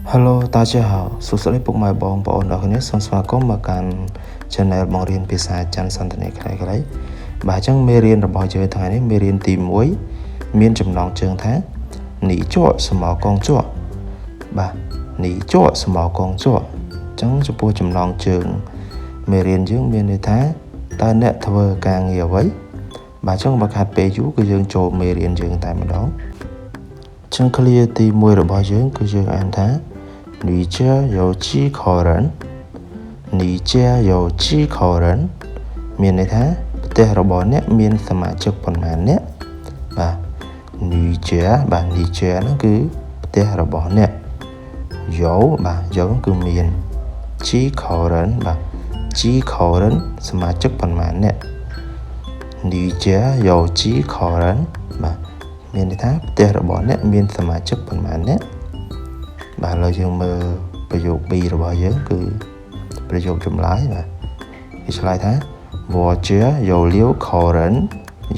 Hello 大家好សួស្តីពុកម៉ែបងប្អូនអរគុណសូមស្វាគមន៍មកកាន់ Channel បង្រៀនភាសាច័ន្ទសន្តានាខ្លីៗបាទអញ្ចឹងមេរៀនរបស់យើងថ្ងៃនេះមេរៀនទី1មានចំណងជើងថា你做什么工作បាទ你做什么工作អញ្ចឹងចំពោះចំណងជើងមេរៀនយើងមានន័យថាតើអ្នកធ្វើការងារអ្វីបាទអញ្ចឹងបើខាត់ពេលយូរគឺយើងចូលមេរៀនយើងតែម្ដងអញ្ចឹង clear ទី1របស់យើងគឺយើងអានថា你家有几口人你家有几口人មានន័យថាផ្ទះរបស់អ្នកមានសមាជិកប៉ុន្មានអ្នកបាទ你家បាទ你家ហ្នឹងគឺផ្ទះរបស់អ្នក有បាទ有គឺមាន几口人បាទ几口人សមាជិកប៉ុន្មានអ្នក你家有几口人បាទមានន័យថាផ្ទះរបស់អ្នកមានសមាជិកប៉ុន្មានអ្នកបាទឥឡូវយើងមើលប្រយោគ B របស់យើងគឺប្រយោគចម្លើយបាទគេឆ្លើយថា我家有6口人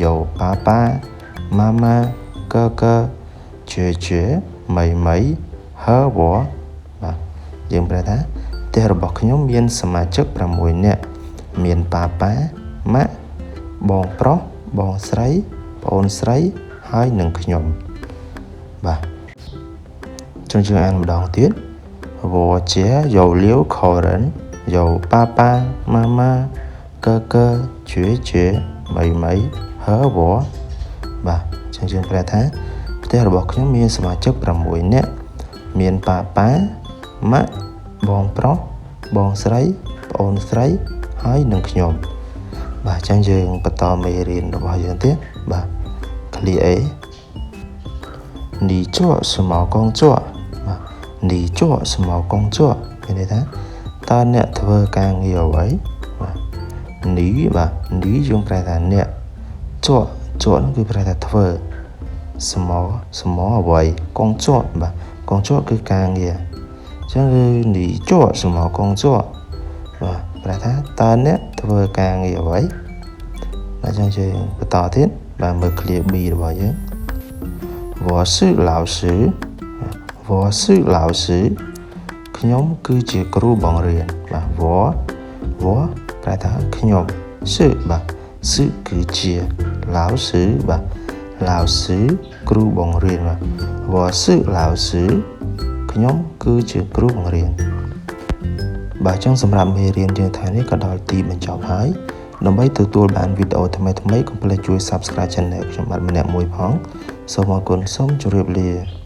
有爸爸妈妈哥哥姐姐妹妹和我បាទយើងប្រែថាផ្ទះរបស់ខ្ញុំមានសមាជិក6នាក់មានប៉ាប៉ាម៉ាក់បងប្រុសបងស្រីប្អូនស្រីហើយនិងខ្ញុំបាទចឹងយើងអានម្ដងទៀត我家有6口人有爸爸妈妈哥哥姐姐妹妹和我បាទចឹងយើងប្រែថាផ្ទះរបស់ខ្ញុំមានសមាជិក6នាក់មានប៉ាប៉ាម៉ាក់បងប្រុសបងស្រីប្អូនស្រីហើយនិងខ្ញុំបាទចឹងយើងបន្តមេរៀនរបស់យើងទៀតបាទ clear A 你做什么工作你做什么工作មានន័យថាតើអ្នកធ្វើការងារអ្វីបាទនេះបាទនេះយើងប្រែថាអ្នក做នោះគឺប្រែថាធ្វើ什么អ្វី工作បាទ工作គឺការងារអញ្ចឹងគឺ你做什么工作បាទប្រែថាតើអ្នកធ្វើការងារអ្វីបាទអញ្ចឹងយើងបន្តទៀតបាទមើល clear B របស់យើង我是老师我是老师ខ្ញុំគឺជាគ្រូបង្រៀនបាទ我ប្រែថាខ្ញុំ是បាទ是គឺជា老师បាទ老师គ្រូបង្រៀនបាទ我是老师ខ្ញុំគឺជាគ្រូបង្រៀនបាទអញ្ចឹងសម្រាប់មេរៀនយើងថ្ងៃនេះក៏ដល់ទីបញ្ចប់ហើយដើម្បីទទួលបានវីដេអូថ្មីៗកុំភ្លេចជួយ Subscribe Channel ខ្ញុំបាទម្នាក់មួយផងសូមអរគុណសូមជម្រាបលា